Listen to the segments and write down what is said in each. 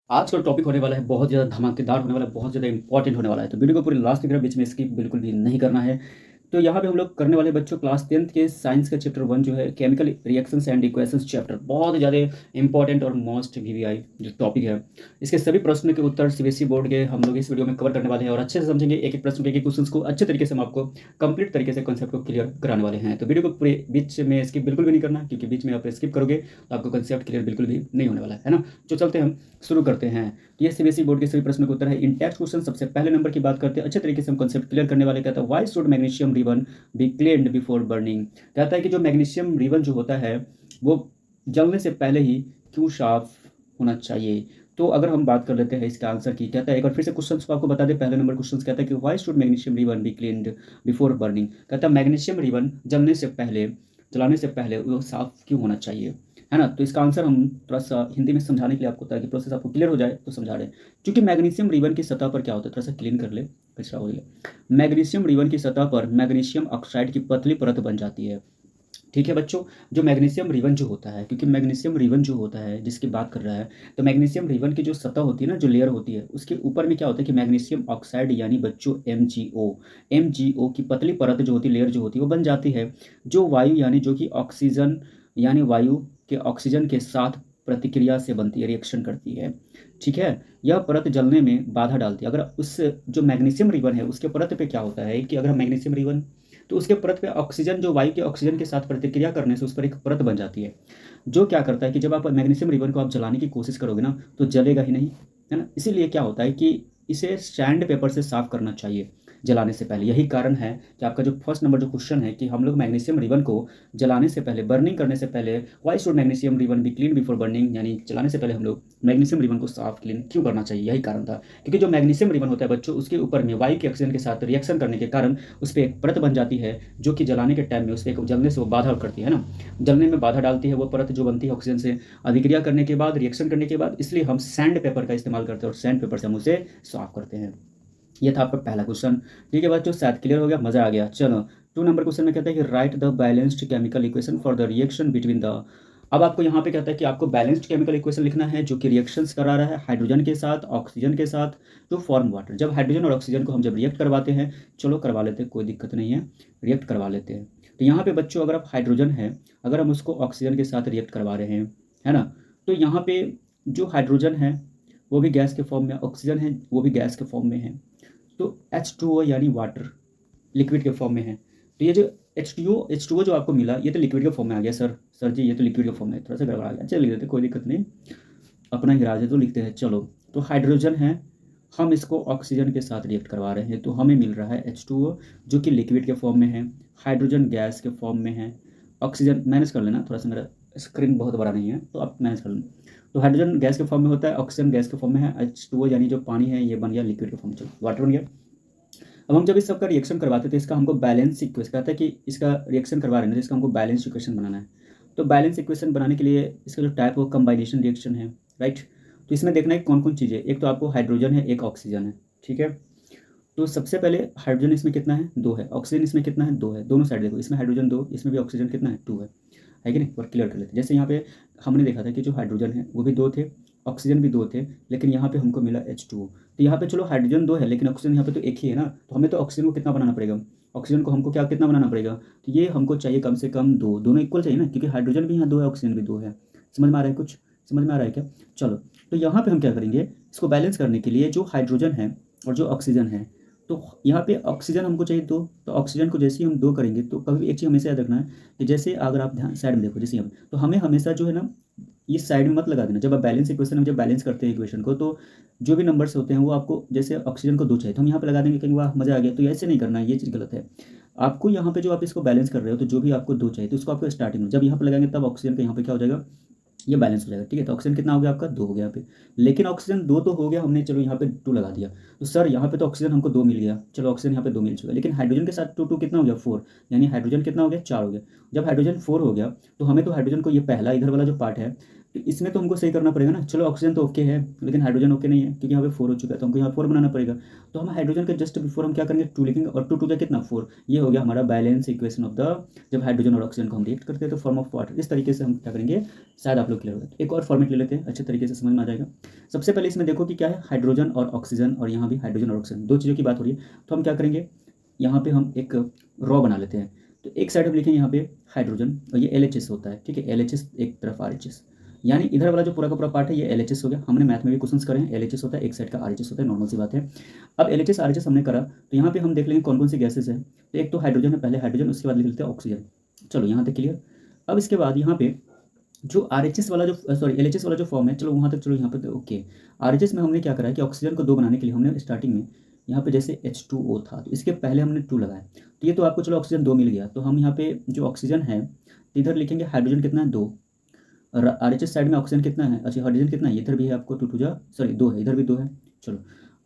आज का टॉपिक होने वाला है बहुत ज़्यादा धमाकेदार होने वाला है, बहुत ज़्यादा इंपॉर्टेंट होने वाला है। तो वीडियो को पूरी लास्ट तक बीच में स्किप बिल्कुल भी नहीं करना है। तो यहाँ पे हम लोग करने वाले बच्चों क्लास 10th के साइंस का चैप्टर 1 जो है chemical reactions and equations chapter, बहुत ज़्यादा इंपॉर्टेंट और मोस्ट वीवीआई जो टॉपिक है। इसके सभी प्रश्नों के उत्तर सीबीएसई बोर्ड के हम लोग इस वीडियो में कवर करने वाले हैं और अच्छे से समझेंगे। एक एक प्रश्न के एक क्वेश्चन को अच्छे तरीके से हम आपको कंप्लीट तरीके से कॉन्सेप्ट को क्लियर कराने वाले हैं। तो वीडियो को पूरे बीच में स्किप बिल्कुल भी नहीं करना, क्योंकि बीच में आप स्किप करोगे तो आपको कॉन्सेप्ट क्लियर बिल्कुल भी नहीं होने वाला है ना। जो चलते हैं हम शुरू करते हैं। तो ये सीबीएसई बोर्ड के सभी प्रश्नों के उत्तर है। इन टेक्स्ट क्वेश्चन सबसे पहले नंबर की बात करते हैं, अच्छे तरीके से हम कॉन्सेप्ट क्लियर करने वाले। कहता है why should magnesium ribbon be cleaned before burning. कहता है कि जो मैग्नीशियम रिबन जो होता है वो जलने से पहले ही क्यों साफ होना चाहिए। तो अगर हम बात कर लेते हैं इसका आंसर की, कहता है एक बार फिर से क्वेश्चन को आपको बता दें। पहले नंबर क्वेश्चन कहता है कि why should magnesium ribbon be cleaned before burning. कहता है मैग्नीशियम रिबन जलने से पहले, जलाने से पहले वो साफ क्यों होना चाहिए, है ना। तो इसका आंसर हम थोड़ा सा हिंदी में समझाने के लिए आपको, ताकि प्रोसेस आपको क्लियर हो जाए तो समझा रहे हैं। क्योंकि मैग्नीशियम रिबन की सतह पर क्या होता है, थोड़ा सा क्लीन कर ले, कचरा हो गया। मैग्नीशियम रिबन की सतह पर मैग्नीशियम ऑक्साइड की पतली परत बन जाती है। ठीक है बच्चों, जो मैग्नीशियम रिबन जो होता है, क्योंकि मैग्नीशियम रिबन जो होता है जिसकी बात कर रहा है, तो मैग्नीशियम रिबन की जो सतह होती है ना, जो लेयर होती है, उसके ऊपर में क्या होता है कि मैग्नीशियम ऑक्साइड यानी बच्चों एमजीओ की पतली परत जो होती है, लेयर जो होती है वो बन जाती है, जो वायु यानी जो कि ऑक्सीजन यानी वायु के ऑक्सीजन के साथ प्रतिक्रिया से बनती है, रिएक्शन करती है। ठीक है, यह परत जलने में बाधा डालती है। अगर उस जो मैग्नीशियम रिबन है उसके परत पे क्या होता है कि अगर मैग्नीशियम रिबन, तो उसके परत पे ऑक्सीजन, जो वायु के ऑक्सीजन के साथ प्रतिक्रिया करने से उस पर एक परत बन जाती है, जो क्या करता है कि जब आप मैग्नीशियम रिबन को आप जलाने की कोशिश करोगे ना, तो जलेगा ही नहीं, है ना। इसीलिए क्या होता है कि इसे सैंड पेपर से साफ करना चाहिए जलाने से पहले। यही कारण है कि आपका जो फर्स्ट नंबर जो क्वेश्चन है कि हम लोग मैग्नीशियम रिबन को जलाने से पहले, बर्निंग करने से पहले, why should magnesium ribbon be clean before burning, यानी जलाने से पहले हम लोग मैग्नीशियम रिबन को साफ क्लीन क्यों करना चाहिए, यही कारण था। क्योंकि जो मैग्नीशियम रिबन होता है बच्चों, उसके ऊपर में वायु के ऑक्सीजन के साथ रिएक्शन करने के कारण उस पर एक परत बन जाती है, जो कि जलाने के टाइम में उस पर जलने से वो बाधा करती है ना, जलने में बाधा डालती है वो परत जो बनती है ऑक्सीजन से अभिक्रिया करने के बाद, रिएक्शन करने के बाद। इसलिए हम सैंड पेपर का इस्तेमाल करते हैं और सैंड पेपर से हम उसे साफ करते हैं। ये था आपका पहला क्वेश्चन। ठीक है बच्चों, शायद क्लियर हो गया, मजा आ गया। चलो, 2 नंबर क्वेश्चन में कहता है कि right the balanced chemical equation for the reaction between the. अब आपको यहाँ पे कहता है कि आपको बैलेंस्ड केमिकल इक्वेशन लिखना है, जो कि रिएक्शंस करा रहा है हाइड्रोजन के साथ, ऑक्सीजन के साथ, टू फॉर्म वाटर। जब हाइड्रोजन और ऑक्सीजन को हम जब रिएक्ट करवाते हैं, चलो करवा लेते हैं, कोई दिक्कत नहीं है, रिएक्ट करवा लेते हैं। तो यहाँ पे बच्चों, अगर आप हाइड्रोजन है, अगर हम उसको ऑक्सीजन के साथ रिएक्ट करवा रहे हैं, है ना, तो यहाँ पे जो हाइड्रोजन है वो भी गैस के फॉर्म में, ऑक्सीजन है वो भी गैस के फॉर्म में है। तो H2O यानी वाटर लिक्विड के फॉर्म में है। तो ये जो H2O जो आपको मिला, ये तो लिक्विड के फॉर्म में आ गया। सर जी, ये तो लिक्विड के फॉर्म में थोड़ा सा गड़बड़ा गया, चल लिख देते, कोई दिक्कत नहीं, अपना ही राज है तो लिखते हैं। चलो, तो हाइड्रोजन है, हम इसको ऑक्सीजन के साथ रिएक्ट करवा रहे हैं, तो हमें मिल रहा है H2O, जो कि लिक्विड के फॉर्म में है, हाइड्रोजन गैस के फॉर्म में है, ऑक्सीजन, मैनेज कर लेना, थोड़ा सा मेरा स्क्रीन बहुत बड़ा नहीं है तो आप मैनेज कर लेना। तो हाइड्रोजन गैस के फॉर्म में होता है, ऑक्सीजन गैस के फॉर्म में है, H2O यानी जो पानी है ये बन गया लिक्विड के फॉर्म में, चलो वाटर बन गया। अब हम जब इस सबका रिएक्शन करवाते थे, इसका हमको बैलेंस इक्वेशन कहता है कि इसका रिएक्शन करवा रहे हैं तो इसका हमको बैलेंस इक्वेशन बनाना है। तो बैलेंस इक्वेशन बनाने के लिए इसका जो टाइप वो कंबाइनेशन रिएक्शन है, राइट। तो इसमें देखना है कौन कौन चीज़ें, एक तो आपको हाइड्रोजन है, एक ऑक्सीजन है, ठीक है। तो सबसे पहले हाइड्रोजन इसमें कितना है, 2 है, ऑक्सीजन इसमें कितना है, 2 है, दोनों साइड देखो, इसमें हाइड्रोजन 2, इसमें भी ऑक्सीजन कितना है, 2 है कि नहीं। और क्लियर कर लेते हैं। जैसे यहाँ पे हमने देखा था कि जो हाइड्रोजन है वो भी 2 थे, ऑक्सीजन भी 2 थे, लेकिन यहाँ पे हमको मिला H2O। तो यहाँ पे चलो हाइड्रोजन 2 है, लेकिन ऑक्सीजन यहाँ पे तो एक ही है ना, तो हमें तो ऑक्सीजन को कितना बनाना पड़ेगा, ऑक्सीजन को हमको क्या कितना बनाना पड़ेगा, तो ये हमको चाहिए कम से कम 2, दोनों इक्वल चाहिए ना, क्योंकि हाइड्रोजन भी यहाँ 2 है, ऑक्सीजन भी 2 है। समझ में आ रहा है, कुछ समझ में आ रहा है क्या। चलो, तो यहाँ पे हम क्या करेंगे, इसको बैलेंस करने के लिए जो हाइड्रोजन है और जो ऑक्सीजन है, तो यहाँ पे ऑक्सीजन हमको चाहिए 2, तो ऑक्सीजन को जैसे ही हम 2 करेंगे, तो कभी एक चीज़ हमेशा याद रखना है कि जैसे अगर आप ध्यान साइड में देखो, जैसे हम, तो हमें हमेशा जो है ना, इस साइड में मत लगा देना। जब आप बैलेंस इक्वेशन में जब बैलेंस करते हैं इक्वेशन को, तो जो भी नंबर्स होते हैं वो आपको, जैसे ऑक्सीजन को 2 चाहिए तो हम यहाँ पे लगा देंगे, कहीं वाह मजा आ गया, तो ऐसे नहीं करना है, ये चीज़ गलत है। आपको यहाँ पे जो आप इसको बैलेंस कर रहे हो, तो जो भी आपको 2 चाहिए तो उसको आपको स्टार्टिंग में जब यहाँ पे लगाएंगे, तब ऑक्सीजन का यहाँ पे क्या हो जाएगा, ये बैलेंस हो जाएगा, ठीक है। तो ऑक्सीजन कितना हो गया आपका, 2 हो गया यहाँ पे, लेकिन ऑक्सीजन 2 तो हो गया, हमने चलो यहाँ पे 2 लगा दिया, तो सर यहाँ पे तो ऑक्सीजन हमको 2 मिल गया, चलो ऑक्सीजन यहाँ पे 2 मिल चुका, लेकिन हाइड्रोजन के साथ 2 2 कितना हो गया, 4, यानी हाइड्रोजन कितना हो गया, 4 हो गया। जब हाइड्रोजन 4 हो गया, तो हमें तो हाइड्रोजन को, ये पहला इधर वाला जो पार्ट है, तो इसमें तो हमको सही करना पड़ेगा ना। चलो ऑक्सीजन तो ओके है, लेकिन हाइड्रोजन ओके नहीं है, क्योंकि यहाँ पे 4 हो चुका है, तो हमको यहाँ 4 बनाना पड़ेगा। तो हम हाइड्रोजन के जस्ट बिफोर हम क्या करेंगे, 2 लिखेंगे, और 2 2 कितना 4। ये हो गया हमारा बैलेंस इक्वेशन ऑफ द, जब हाइड्रोजन और ऑक्सीजन को हम रिएक्ट करते हैं तो फॉर्म ऑफ वाटर। इस तरीके से हम क्या करेंगे, शायद आप लोग क्लियर होगा। एक और फॉर्मेट ले लेते हैं, अच्छे तरीके से समझ में आ जाएगा। सबसे पहले इसमें देखो कि क्या है, हाइड्रोजन और ऑक्सीजन, और यहाँ भी हाइड्रोजन और ऑक्सीजन, दो चीज़ों की बात हो रही है। तो हम क्या करेंगे, यहाँ पे हम एक रॉ बना लेते हैं। तो एक साइड हम लिखेंगे यहाँ पे हाइड्रोजन, और ये LHS होता है, ठीक है, LHS एक तरफ RHS, यानी इधर वाला जो पूरा का पूरा पार्ट है ये LHS हो गया। हमने मैथ में भी क्वेश्चंस करे हैं, LHS होता है, एक साइड का RHS होता है, नॉर्मल सी बात है। अब LHS RHS हमने करा, तो यहाँ पे हम देख लेंगे कौन कौन सी गैसेज है। तो एक तो हाइड्रोजन है, पहले हाइड्रोजन, उसके बाद लिख लेते हैं ऑक्सीजन। चलो यहाँ तक क्लियर। अब इसके बाद यहाँ पे जो RHS वाला जो LHS वाला जो फॉर्म है, चलो वहाँ तक, चलो यहाँ पे तो ओके। RHS में हमने क्या करा है कि ऑक्सीजन को 2 बनाने के लिए हमने स्टार्टिंग में यहाँ पे जैसे H2O था, तो इसके पहले हमने 2 लगाया, तो ये तो आपको चलो ऑक्सीजन 2 मिल गया। तो हम यहाँ पे जो ऑक्सीजन है, तो इधर लिखेंगे हाइड्रोजन कितना है 2, और RHS साइड में ऑक्सीजन कितना है, अच्छा हाइड्रोजन कितना है, इधर भी है आपको 2 2 जा सॉरी 2 है, इधर भी 2 है। चलो,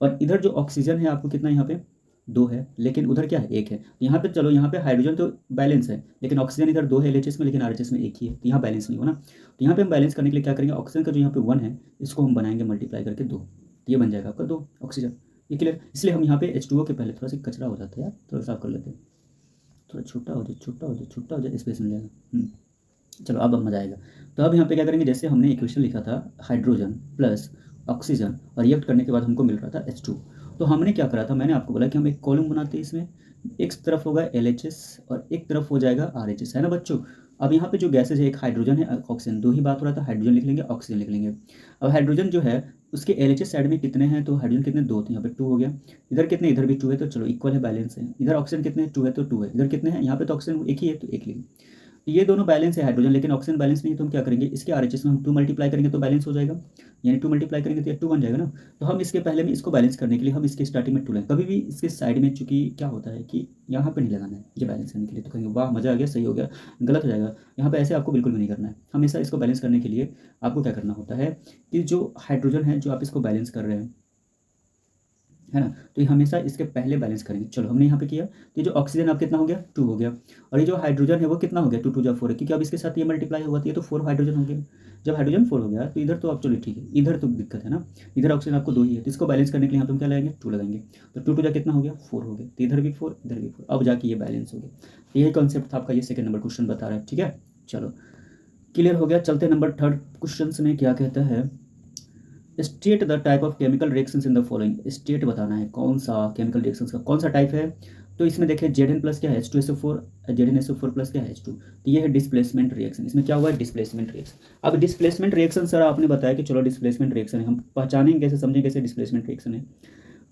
और इधर जो ऑक्सीजन है आपको कितना, यहाँ पे 2 है, लेकिन उधर क्या है 1 है। तो यहाँ पे चलो, यहाँ पे हाइड्रोजन तो बैलेंस है, लेकिन ऑक्सीजन इधर 2 है LHS में, लेकिन RHS में 1 ही है, तो यहाँ बैलेंस नहीं हो ना। तो यहाँ पे हम बैलेंस करने के लिए क्या करेंगे, ऑक्सीजन का जो यहाँ पे 1 है, इसको हम बनाएंगे मल्टीप्लाई करके 2, ये बन जाएगा आपका 2 ऑक्सीजन। ये क्लियर। इसलिए हम यहाँ पे H2O के पहले थोड़ा सा कचरा हो जाता है यार, थोड़ा साफ कर लेते हैं, थोड़ा छोटा हो जाए, छोटा हो जाए, छोटा हो जाए, स्पेस मिल जाएगा। चलो अब मजा आएगा। तो अब यहाँ पे क्या करेंगे, जैसे हमने इक्वेशन लिखा था हाइड्रोजन प्लस ऑक्सीजन, और रिएक्ट करने के बाद हमको मिल रहा था H2। तो हमने क्या करा था, मैंने आपको बोला कि हम एक कॉलम बनाते हैं, इसमें एक तरफ होगा LHS और एक तरफ हो जाएगा RHS, है ना बच्चों। अब यहाँ पे जो गैसेज है, एक हाइड्रोजन है, ऑक्सीजन, दो ही बात हो रहा था, हाइड्रोजन लिख लेंगे, ऑक्सीजन लिख लेंगे। अब हाइड्रोजन जो है उसके LHS साइड में कितने हैं, तो हाइड्रोजन कितने 2, तो यहाँ पे 2 हो गया। इधर कितने, इधर भी 2 है, तो चलो इक्वल है, बैलेंस है। इधर ऑक्सीजन कितने 2 है, तो 2 है। इधर कितने हैं, यहाँ पे तो ऑक्सीजन एक ही है, तो 1 लिख। ये दोनों बैलेंस है हाइड्रोजन, लेकिन ऑक्सीजन बैलेंस नहीं है, तो हम क्या करेंगे, इसके RHS में हम 2 मल्टीप्लाई करेंगे तो बैलेंस हो जाएगा, यानी 2 मल्टीप्लाई करेंगे तो ये 2 बन जाएगा ना। तो हम इसके पहले में इसको बैलेंस करने के लिए हम इसके स्टार्टिंग में 2 लेंगे, कभी भी इसके साइड में, चूंकि क्या होता है कि यहाँ पे नहीं लगाना है ये बैलेंस करने के लिए, तो कहेंगे वाह मजा आ गया, सही हो गया, गलत हो जाएगा। यहाँ पे ऐसे आपको बिल्कुल भी नहीं करना है। हमेशा इसको बैलेंस करने के लिए आपको क्या करना होता है कि जो हाइड्रोजन है, जो आप इसको बैलेंस कर रहे हैं, है ना, तो ये हमेशा इसके पहले बैलेंस करेंगे। चलो हमने यहाँ पे किया, तो ये जो ऑक्सीजन आप कितना हो गया 2 हो गया, और ये जो हाइड्रोजन है वो कितना हो गया 2 2 जा 4 है, क्योंकि अब इसके साथ ये मल्टीप्लाई हुआ, तो ये तो 4 हाइड्रोजन हो गया। जब हाइड्रोजन 4 हो गया तो इधर तो आप चलो ठीक है, इधर तो दिक्कत है ना, इधर ऑक्सीजन आपको 2 ही है, तो इसको बैलेंस करने के लिए यहाँ पे हम क्या लगाएंगे 2 लगाएंगे, तो 2 2 जा कितना हो गया 4 हो गया, तो इधर भी 4 इधर भी 4, अब जाके ये बैलेंस हो गया। तो यही कॉन्सेप्ट था आपका, ये सेकंड नंबर क्वेश्चन बता रहा है, ठीक है। चलो क्लियर हो गया। चलते नंबर 3 क्वेश्चन में क्या कहता है, state the type of chemical reactions in the following. State बताना है कौन सा केमिकल रिएक्शंस का कौन सा टाइप है। तो इसमें देखिए Zn प्लस क्या है H2SO4, ZnSO4 प्लस क्या है H2, तो ये है डिस्प्लेसमेंट रिएक्शन। इसमें क्या हुआ है डिस्प्लेसमेंट रिएक्शन। अब डिस्प्लेसमेंट रिएक्शन सर आपने बताया कि चलो डिस्प्लेसमेंट रिएक्शन है, हम पहचानेंगे कैसे, समझेंगे कैसे डिस्प्लेसमेंट रिएक्शन है।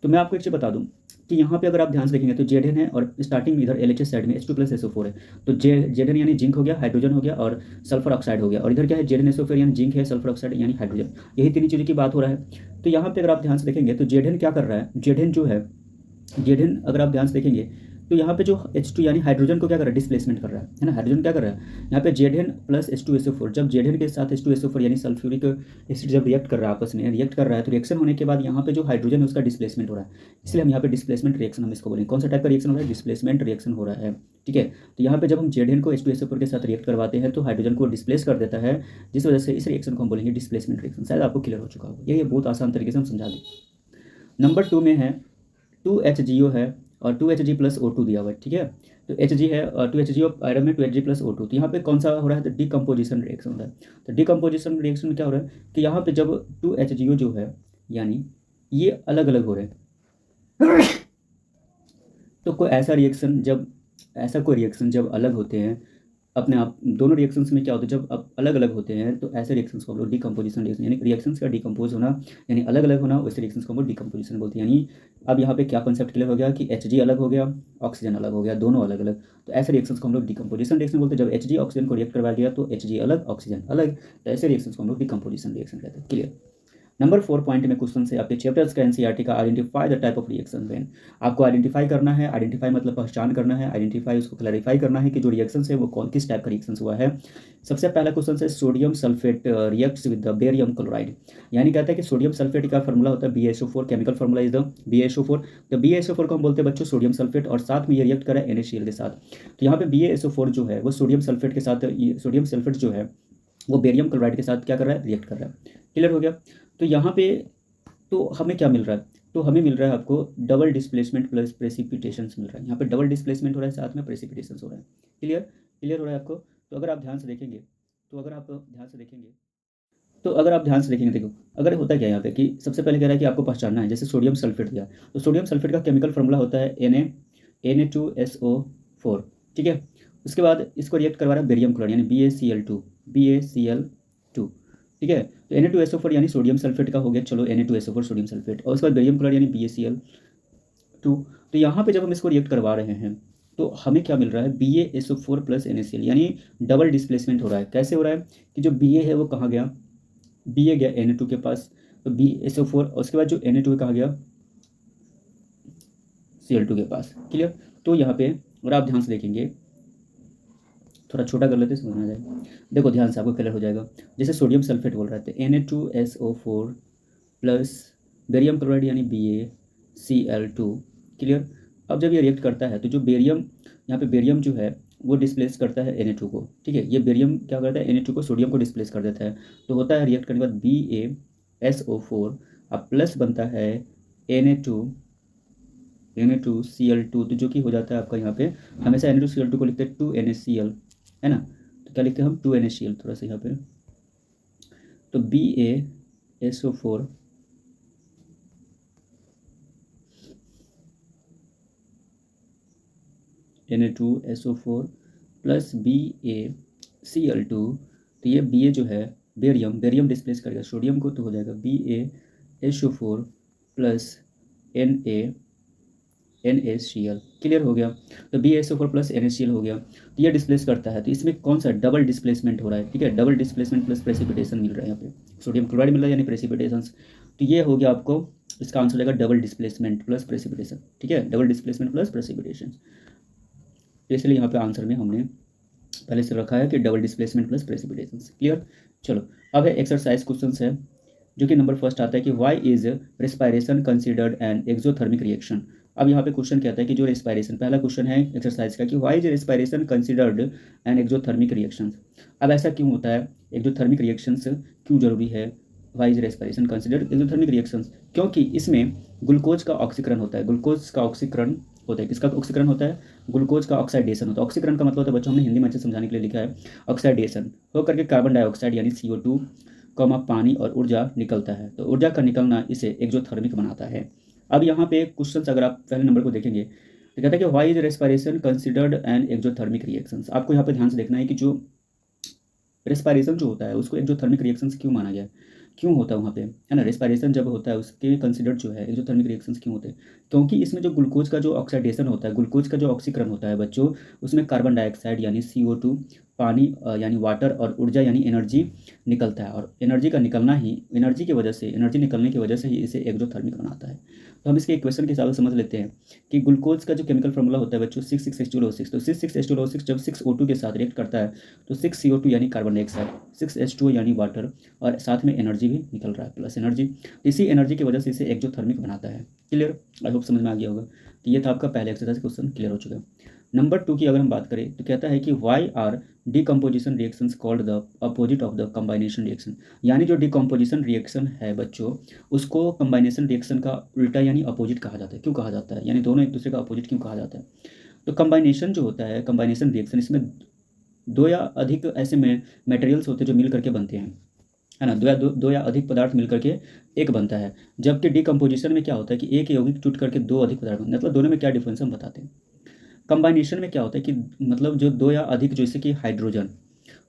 तो मैं आपको एक चीज़ बता दूं कि यहाँ पे अगर आप ध्यान से देखेंगे तो Zn है, और स्टार्टिंग में इधर LHS साइड में H2 प्लस SO4 है, तो Zn यानी जिंक हो गया, हाइड्रोजन हो गया, और सल्फर ऑक्साइड हो गया, और इधर क्या है ZnSO4 यानी जिंक है, सल्फर ऑक्साइड यानी हाइड्रोजन, यही तीन चीज़ों की बात हो रहा है। तो यहाँ पे अगर आप ध्यान से देखेंगे तो Zn क्या कर रहा है, Zn जो है, Zn अगर आप ध्यान से देखेंगे तो यहाँ पे जो H2 यानी हाइड्रोजन को क्या कर रहा है डिस्प्लेसमेंट कर रहा है ना, हाइड्रोजन क्या कर रहा है यहाँ पे Zn प्लस H2SO4, जब Zn के साथ H2SO4 यानी सल्फ्यूरिक एसिड जब रिएक्ट कर रहा है, आपस में रिएक्ट कर रहा है, तो रिएक्शन होने के बाद यहाँ पे जो हाइड्रोजन है उसका डिस्प्लेसमेंट हो रहा है, इसलिए हम यहाँ पे डिस्प्लेसमेंट रिएक्शन हम इसको बोलेंगे। कौन सा टाइप का रिएक्शन हो रहा है, डिस्प्लेसमेंट रिएक्शन हो रहा है, ठीक है। तो यहाँ पे जब हम Zn को H2SO4 के साथ रिएक्ट करवाते हैं तो हाइड्रोजन को डिस्प्लेस कर देता है, जिस वजह से इस रिएक्शन को हम बोलेंगे डिस्प्लेसमेंट रिएक्शन। शायद आपको क्लियर हो चुका होगा, ये बहुत आसान तरीके से हम समझा दें। नंबर 2 में है 2HgO है और 2Hg प्लस O2 दिया हुआ है, ठीक है। तो Hg है और 2HgO आयरन में 2Hg प्लस O2, तो यहाँ पे कौन सा हो रहा है, तो डिकम्पोजिशन रिएक्शन हो रहा है। तो डिकम्पोजिशन रिएक्शन में क्या हो रहा है कि यहाँ पे जब 2HgO जो है यानी ये अलग अलग हो रहे हैं, तो कोई ऐसा रिएक्शन जब कोई रिएक्शन जब अलग होते हैं अपने आप, दोनों रिएक्शंस में क्या होता है जब अब अलग अलग होते हैं, तो ऐसे रिएक्शंस को हम लोग डिकम्पोजिशन रिएक्शन, यानी रिएक्शंस का डिकम्पोज होना यानी अलग अलग होना, वैसे रिएक्शंस को हम लोग डिकम्पोजिशन बोलते हैं। यानी अब यहाँ पे क्या कॉन्सेप्ट क्लियर हो गया कि Hg अलग हो गया, ऑक्सीजन अलग हो गया, दोनों अलग अलग, तो ऐसे रिएक्शंस को हम लोग डिकम्पोजिशन रिएक्शन बोलते हैं। जब Hg ऑक्सीजन को रिएक्ट करवाया गया तो Hg अलग ऑक्सीजन अलग, तो ऐसे रिएक्शंस को हम लोग डिकम्पोजिशन रिएक्शन कहते हैं। क्लियर। नंबर 4 पॉइंट में क्वेश्चन से आपके चैप्टर्स का एनसीईआरटी का identify the type of reaction when, आपको आइडेंटिफाई करना है, आइडेंटिफाई मतलब पहचान करना है, आइडेंटिफाई उसको क्लैरिफाई करना है कि जो रिएक्शन है वो कौन किस टाइप का रिएक्शन हुआ है। सबसे पहला क्वेश्चन है sodium sulphate reacts with the barium chloride, यानी कहता है कि सोडियम सल्फेट का फॉर्मूला होता है BaSO4, chemical formula is the BaSO4। तो BaSO4 को हम बोलते हैं बच्चों सोडियम सल्फेट, और साथ में ये रिएक्ट करा NaCl के साथ। तो यहाँ पे BaSO4 जो है वो सोडियम सल्फेट के साथ, सोडियम सल्फेट जो है वो बेरियम क्लोराइड के साथ क्या कर रहा है, रिएक्ट कर रहा है। क्लियर हो गया। तो यहाँ पे तो हमें क्या मिल रहा है, तो हमें मिल रहा है आपको डबल डिस्प्लेसमेंट प्लस प्रेसिपिटेशंस मिल रहा है। यहाँ पे डबल डिस्प्लेसमेंट हो रहा है, साथ में प्रेसिपिटेशंस हो रहा है। क्लियर, क्लियर हो रहा है आपको। तो अगर आप ध्यान से देखेंगे, तो अगर आप ध्यान से देखेंगे तो अगर आप ध्यान से देखेंगे, देखो अगर होता क्या है यहाँ पे कि सबसे पहले कह रहा है कि आपको पहचानना है, जैसे सोडियम सल्फेट दिया, तो सोडियम सल्फेट का केमिकल फॉर्मूला होता है Na2SO4। ठीक है। उसके बाद इसको रिएक्ट करवा रहा है बेरियम क्लोराइड यानी BaCl2, BaCl2। ठीक है। तो Na2SO4 यानी सोडियम सल्फेट का हो गया, चलो Na2SO4 सोडियम सल्फेट, और उसके बाद बेरियम क्लोराइड यानी BaCl2। तो यहाँ पे जब हम इसको रिएक्ट करवा रहे हैं तो हमें क्या मिल रहा है, BaSO4 प्लस NaCl, यानी डबल डिस्प्लेसमेंट हो रहा है। कैसे हो रहा है कि जो Ba है वो कहाँ गया, Ba गया Na2 के पास, तो BaSO4, और उसके बाद जो Na2 है कहाँ गया, Cl2 के पास। क्लियर। तो यहाँ पे और आप ध्यान से देखेंगे, थोड़ा छोटा कर लेते हैं, समझ में आ जाएगा। देखो ध्यान से, आपको क्लियर हो जाएगा। जैसे सोडियम सल्फेट बोल रहे थे, Na2SO4 प्लस बेरियम क्लोराइड यानी BaCl2। क्लियर। अब जब ये रिएक्ट करता है तो जो बेरियम, यहाँ पे बेरियम जो है वो डिस्प्लेस करता है Na2 को। ठीक है। ये बेरियम क्या करता है, Na2 को, सोडियम को डिस्प्लेस कर देता है। तो होता है रिएक्ट करने के बाद BaSO4, अब प्लस बनता है Na2Cl2, तो जो कि हो जाता है आपका यहाँ पे, हमेशा Na2Cl2 को लिखते हैं 2NaCl, है ना। तो क्या लिखते हैं हम, 2NaCl, थोड़ा सा यहाँ पे, तो BaSO4 Na2SO4 प्लस BaCl2। तो ये Ba जो है बेरियम, बेरियम डिस्प्लेस करेगा सोडियम को, तो हो जाएगा BaSO4 प्लस NaCl। क्लियर हो गया। तो BaSO4 प्लस NaCl हो गया, तो ये डिस्प्लेस करता है। तो इसमें कौन सा डबल डिस्प्लेसमेंट हो रहा है, ठीक है, डबल डिस्प्लेसमेंट प्लस प्रेसिपिटेशन मिल रहा है यहाँ पे, सोडियम क्लोराइड मिल रहा है यानी प्रेसिपिटेशन। तो ये हो गया आपको, इसका आंसर हो जाएगा डबल डिस्प्लेसमेंट प्लस प्रेसिपिटेशन। ठीक है, डबल डिस्प्लेसमेंट प्लस प्रेसिपिटेशन। तो इसलिए यहाँ पे आंसर में हमने पहले से रखा है कि double displacement plus precipitation. Clear. चलो अब है एक्सरसाइज क्वेश्चन है, जो कि नंबर फर्स्ट आता है कि why is respiration considered an exothermic reaction. अब यहाँ पे क्वेश्चन क्या आता है कि जो रेस्पायरेशन, पहला क्वेश्चन है एक्सरसाइज का कि why is respiration considered an exothermic reaction. अब ऐसा क्यों होता है, एक्सोथर्मिक रिएक्शंस क्यों जरूरी है, why is respiration considered exothermic reactions, क्योंकि इसमें ग्लूकोज का ऑक्सीकरण होता है, ग्लूकोज का ऑक्सीकरण होता है। किसका ऑक्सीकरण होता है, ग्लूकोज का ऑक्सीडेशन होता है। ऑक्सीकरण का मतलब होता है, बच्चों हमने हिंदी में अच्छे समझाने के लिए लिखा है, ऑक्सीडेशन होकर के कार्बन डाइऑक्साइड यानी CO2 कमा पानी और ऊर्जा निकलता है। तो ऊर्जा का निकलना इसे एक्सोथर्मिक बनाता है। अब यहाँ पे क्वेश्चन अगर आप पहले नंबर को देखेंगे तो कहता है कि why is respiration considered an exothermic reactions. आपको यहाँ पे ध्यान से देखना है कि जो रेस्पायरेशन जो होता है उसको एक्सोथर्मिक रिएक्शंस क्यों माना गया है, क्यों होता है वहाँ पे, है ना। रेस्पायरेशन जब होता है उसके कंसिडर्ड जो है एक्सोथर्मिक रिएक्शंस क्यों होते हैं, क्योंकि इसमें जो ग्लूकोज का जो ऑक्सीडेशन होता है, ग्लूकोज का जो ऑक्सीकरण होता है बच्चों, उसमें कार्बन डाइऑक्साइड यानी CO2, पानी यानी वाटर, और ऊर्जा यानी एनर्जी निकलता है। और एनर्जी का निकलना ही, एनर्जी की वजह से, एनर्जी निकलने की वजह से ही इसे एक्सोथर्मिक बनाता है। तो हम इसके इक्वेशन के हिसाब से समझ लेते हैं कि ग्लूकोज का जो केमिकल फॉर्मूला होता है बच्चों 6,6H12O6। तो 6,6H12O6 जब 6O2 के साथ रिएक्ट करता है तो 6CO2 यानी कार्बन डाइऑक्साइड, 6H2O यानी वाटर, और साथ में एनर्जी भी निकल रहा है, प्लस एनर्जी। इसी एनर्जी की वजह से इसे एक्सोथर्मिक बनाता है। क्लियर, आई होप समझ में आ गया होगा। तो ये था आपका पहला एक्सरसाइज क्वेश्चन, क्लियर हो चुका है। नंबर 2 की अगर हम बात करें तो कहता है कि why are decomposition reactions called the opposite of the combination reaction. यानी जो डिकम्पोजिशन रिएक्शन है बच्चों, उसको कंबाइनेशन रिएक्शन का उल्टा यानी अपोजिट कहा जाता है। क्यों कहा जाता है, यानी दोनों एक दूसरे का अपोजिट क्यों कहा जाता है। तो कंबाइनेशन जो होता है, कंबाइनेशन रिएक्शन, इसमें दो या अधिक ऐसे में मटेरियल्स होते हैं जो मिल करके बनते हैं, है ना। दो या अधिक पदार्थ मिल करके एक बनता है। जबकि डिकम्पोजिशन में क्या होता है कि एक यौगिक टूट करके दो अधिक पदार्थ बनते हैं। मतलब दोनों में क्या डिफरेंस हम बताते हैं। कंबाइनेशन में क्या होता है कि मतलब जो दो या अधिक, जैसे कि हाइड्रोजन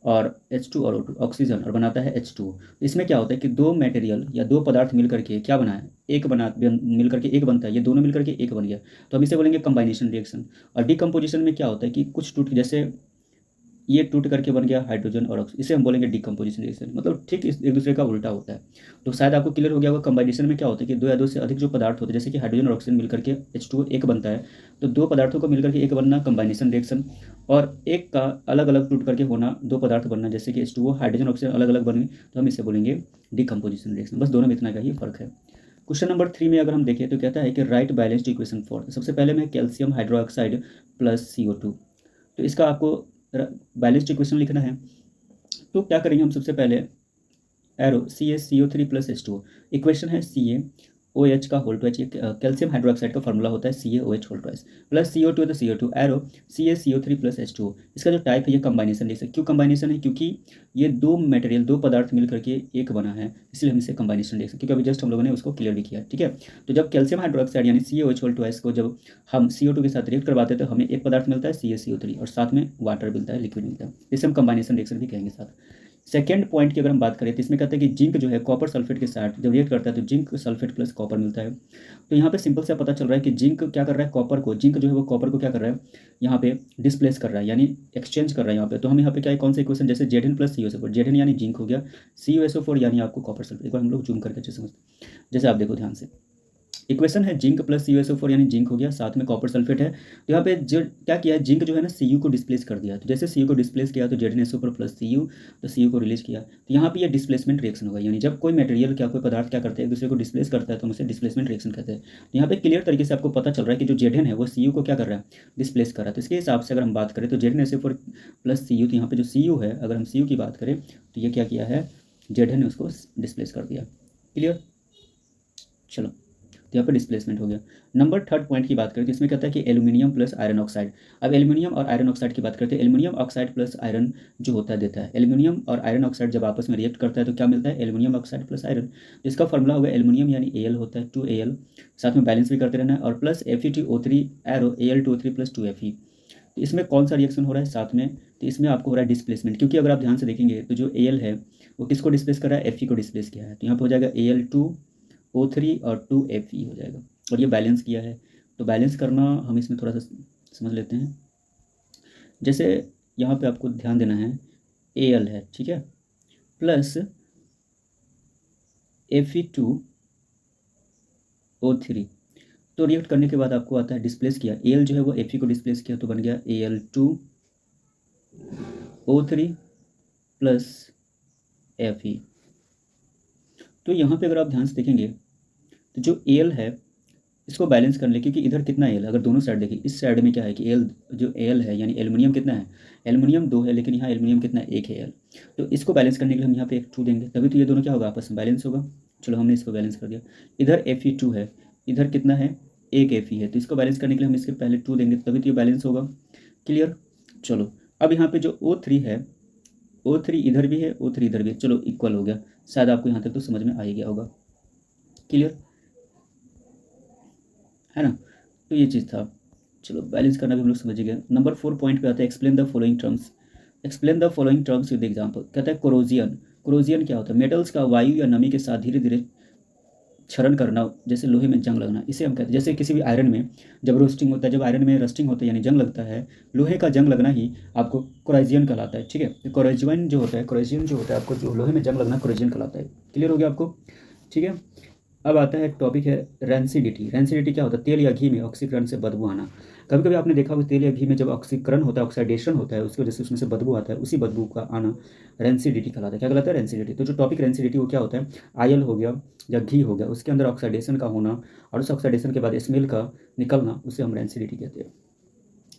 और H2 और O2, ऑक्सीजन, और बनाता है H2। इसमें क्या होता है कि दो मटेरियल या दो पदार्थ मिल करके क्या बना है, एक मिल करके एक बनता है। ये दोनों मिल करके एक बन गया, तो हम इसे बोलेंगे कंबाइनेशन रिएक्शन। और डिकम्पोजिशन में क्या होता है कि कुछ टूट, जैसे ये टूट करके बन गया हाइड्रोजन और ऑक्सीजन, इसे हम बोलेंगे डिकम्पोजिशन रिएक्शन। मतलब ठीक एक दूसरे का उल्टा होता है। तो शायद आपको क्लियर हो गया होगा। कंबाइनेशन में क्या होता है कि दो या दो से अधिक जो पदार्थ होते हैं, जैसे कि हाइड्रोजन और ऑक्सीजन मिलकर के H2O एक बनता है, तो दो पदार्थों को मिलकर के एक बनना कंबाइनेशन रिएक्शन, और एक का अलग अलग टूट करके होना, दो पदार्थ बनना, जैसे कि H2O, हाइड्रोजन ऑक्सीजन अलग अलग बने, तो हम इसे बोलेंगे डिकम्पोजिशन रिएक्शन। बस दोनों में इतना का ही फर्क है। क्वेश्चन नंबर 3 में अगर हम देखें तो कहता है कि राइट बैलेंस्ड इक्वेशन फॉर, सबसे पहले में कैल्शियम हाइड्रोक्साइड प्लस CO2। तो इसका आपको बैलेंस्ड इक्वेशन लिखना है। तो क्या करेंगे हम सबसे पहले, arrow CaCO3 plus H2O, equation है CaOH का होल ट्वाइस, कैल्शियम हाइड्रोक्साइड का फॉर्मूला होता है CaOH whole twice plus CO2 है तो CO2, arrow CaCO3 plus H2O। इसका जो टाइप है ये कंबाइनेशन लिख सकते। क्यों कंबाइनेशन है? क्योंकि ये दो मटेरियल, दो पदार्थ मिल करके एक बना है, इसलिए हम इसे कंबाइनेशन लिख सकते, क्योंकि अभी जस्ट हम लोगों ने उसको क्लियर भी किया, ठीक है। तो जब कैल्शियम हाइड्रोक्साइड यानी CaOH होल ट्वाइस को जब हम CO2 के साथ रिएक्ट करवाते हैं तो हमें एक पदार्थ मिलता है CaCO3 और साथ में वाटर मिलता है, लिक्विड मिलता है, इसे हम कंबाइनेशन रिएक्शन भी कहेंगे साथ। सेकेंड पॉइंट की अगर हम बात करें तो इसमें कहते हैं कि जिंक जो है कॉपर सल्फेट के साथ जब रिएक्ट करता है तो जिंक सल्फेट प्लस कॉपर मिलता है। तो यहाँ पे सिंपल सा पता चल रहा है कि जिंक क्या कर रहा है, कॉपर को, जिंक जो है वो कॉपर को क्या कर रहा है, यहाँ पे डिस्प्लेस कर रहा है, यानी एक्सचेंज कर रहा है यहाँ पे। तो हम यहाँ पे क्या है, कौन सा इक्वेशन, जैसे Zn प्लस CuSO4, Zn यानी जिंक हो गया, CuSO4 यानी आपको कॉपर सल्फेट। एक बार हम लोग जूम करके अच्छे समझते, जैसे आप देखो ध्यान से, इक्वेशन है जिंक प्लस CuSO4 यानी जिंक हो गया, साथ में कॉपर सल्फेट है। तो यहाँ पे जो क्या किया है, जिंक जो है ना Cu को डिस्प्लेस कर दिया। तो जैसे Cu को डिस्प्लेस किया तो ZnSO4 प्लस Cu, तो Cu को रिलीज किया। तो यहाँ पे ये डिस्प्लेसमेंट रिएक्शन होगा, यानी जब कोई मटेरियल क्या कोई पदार्थ क्या करता है, एक दूसरे को डिस्प्लेस करता है तो हम उसे डिस्प्लेसमेंट रिएक्शन कहते हैं। तो यहाँ पे क्लियर तरीके से आपको पता चल रहा है कि जो Zn है वो Cu को क्या कर रहा है, डिस्प्लेस कर रहा है। तो इसके हिसाब से अगर हम बात करें तो ZnSO4 प्लस Cu, तो यहाँ पे जो Cu है, अगर हम Cu की बात करें तो ये क्या किया है, Zn ने उसको डिस्प्लेस कर दिया। क्लियर, चलो, तो यहाँ पर डिस्प्लेसमेंट हो गया। नंबर थर्ड पॉइंट की बात करें तो इसमें कहता है कि एल्यूमिनियम प्लस आयरन ऑक्साइड। अब एल्यूमिनियम और आयरन ऑक्साइड की बात करते हैं। एल्यूमिनियम ऑक्साइड प्लस आयरन जो होता है देता है, एल्यूमिनियम और आयरन ऑक्साइड जब आपस में रिएक्ट करता है तो क्या मिलता है, एल्यूमिनियम ऑक्साइड प्लस आयरन। इसका फॉर्मूला होगा एल्यूमिनियम यानी Al होता है 2Al, साथ में बैलेंस भी करते रहना है, और plus FeTO3 arrow Al2O3 plus 2Fe। तो इसमें कौन सा रिएक्शन हो रहा है साथ में, तो इसमें आपको हो रहा है डिस्प्लेसमेंट, क्योंकि अगर आप ध्यान से देखेंगे तो जो Al है वो किसको डिस्प्लेस कर रहा है, Fe को डिस्प्लेस किया है। तो यहाँ पर हो जाएगा Al2O3 और 2Fe हो जाएगा, और ये बैलेंस किया है। तो बैलेंस करना हम इसमें थोड़ा सा समझ लेते हैं। जैसे यहाँ पे आपको ध्यान देना है, Al है, ठीक है, प्लस Fe2O3, तो रिएक्ट करने के बाद आपको आता है डिस्प्लेस किया, Al जो है वो Fe को डिस्प्लेस किया तो बन गया Al2O3 प्लस Fe। तो यहाँ पे अगर आप ध्यान से देखेंगे तो जो Al है इसको बैलेंस कर ले, क्योंकि इधर कितना Al, अगर दोनों साइड देखिए, इस साइड में क्या है कि Al, जो Al है यानी एल्यूमिनियम कितना है, एल्यूमिनियम 2 है, लेकिन यहाँ एल्यूमिनियम कितना है, 1 है Al। तो इसको बैलेंस करने के लिए हम यहाँ पे एक 2 देंगे, तभी तो ये दोनों क्या होगा, आपस में बैलेंस होगा। चलो हमने इसको बैलेंस कर दिया। इधर Fe2 है, इधर कितना है, 1 Fe है, तो इसको बैलेंस करने के लिए हम इसके पहले 2 देंगे, तभी तो ये बैलेंस होगा। क्लियर, चलो अब यहाँ पे जो O3 है, O3 इधर भी है, O3 इधर भी है, चलो इक्वल हो गया। शायद आपको यहाँ तक तो समझ में आ ही गया होगा। क्लियर है ना, तो ये चीज़ था। चलो बैलेंस करना भी हम लोग समझ गए। नंबर 4 पॉइंट पे आता है explain the following terms. Explain the following terms with example. कहता है कोरोजियन। कोरोजियन क्या होता है, मेटल्स का वायु या नमी के साथ धीरे धीरे क्षरण करना, जैसे लोहे में जंग लगना, इसे हम कहते हैं। जैसे किसी भी आयरन में जब रोस्टिंग होता है, जब आयरन में रस्टिंग होता है यानी जंग लगता है, लोहे का जंग लगना ही आपको कोरोजियन कहलाता है, ठीक है। तो कोरोजियन जो होता है, कोरोजियन जो होता है, आपको जो लोहे में जंग लगना कोरोजियन कहलाता है। क्लियर हो गया आपको, ठीक है। अब आता है टॉपिक है रेंसिडिटी। रेंसिडिटी क्या होता है, तेल या घी में ऑक्सीकरण से बदबू आना। कभी कभी आपने देखा होगा तेल या घी में जब ऑक्सीकरण होता है, ऑक्सीडेशन होता है, उसकी वजह से उसमें से बदबू आता है, उसी बदबू का आना रेंसिडिटी कहलाता है। क्या कहलाता है, रेंसिडिटी। तो जो टॉपिक रेंसिडिटी वो क्या होता है, आयल हो गया या घी हो गया, उसके अंदर ऑक्सीडेशन का होना और उस ऑक्सीडेशन के बाद स्मेल का निकलना, उसे हम रेंसिडिटी कहते हैं।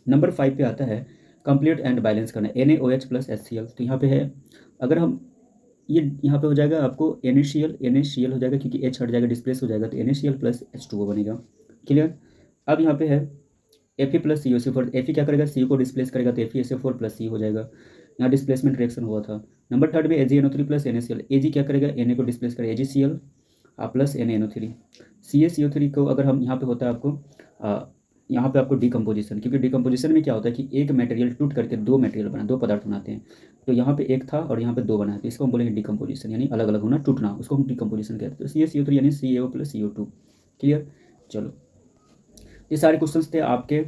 नंबर 5 पे आता है कंप्लीट एंड बैलेंस करना, NaOH प्लस HCl। तो यहाँ पे है, अगर हम ये यहाँ पे हो जाएगा आपको NaCl हो जाएगा, क्योंकि H हट जाएगा, डिस्प्लेस हो जाएगा, तो NaCl प्लस H2O बनेगा। क्लियर, अब यहाँ पे है Fe प्लस CuSO4। Fe क्या करेगा, Cu को डिस्प्लेस करेगा, तो FeSO4 प्लस C हो जाएगा, यहाँ डिस्प्लेसमेंट रिएक्शन हुआ था। नंबर 3 में AgNO3 प्लस NaCl। Ag क्या करेगा, Na को डिस्प्लेस करेगा, AgCl प्लस NaNO3। CaCO3 को अगर हम यहाँ पे होता है आपको यहाँ पे आपको डिकम्पोजिशन, क्योंकि डिकम्पोजिशन में क्या होता है कि एक मटेरियल टूट करके दो मटेरियल बना, दो पदार्थ बनाते हैं। तो यहाँ पे एक था और यहाँ पे दो बना है, तो इसको हम बोलेंगे डिकम्पोजिशन, यानी अलग अलग होना, टूटना, उसको हम डिकम्पोजिशन कहते हैं। तो CaCO3 यानी CaO प्लस CO2। क्लियर, चलो ये सारे क्वेश्चंस थे आपके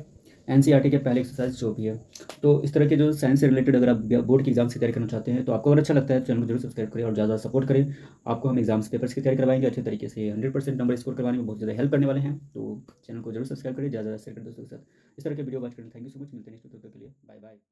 NCERT के पहले एक्सरसाइज जो भी है। तो इस तरह के जो साइंस से रिलेटेड अगर आप बोर्ड की एग्जाम्स की तैयारी करना चाहते हैं तो आपको अगर अच्छा लगता है चैनल को जरूर सब्सक्राइब करें और ज़्यादा सपोर्ट करें। आपको हम एग्जाम्स पेपर्स की तैयारी करवाएंगे अच्छे तरीके से, 100% नंबर स्कोर करवाने में बहुत ज़्यादा हेल्प करने वाले हैं। तो चैनल को जरूर सब्सक्राइब करें, ज़्यादा शेयर करें दोस्तों के साथ। इस तरह के वीडियो वॉच करें। थैंक यू सो मच, मिलते हैं नेक्स्ट वीडियो के लिए, बाय बाय।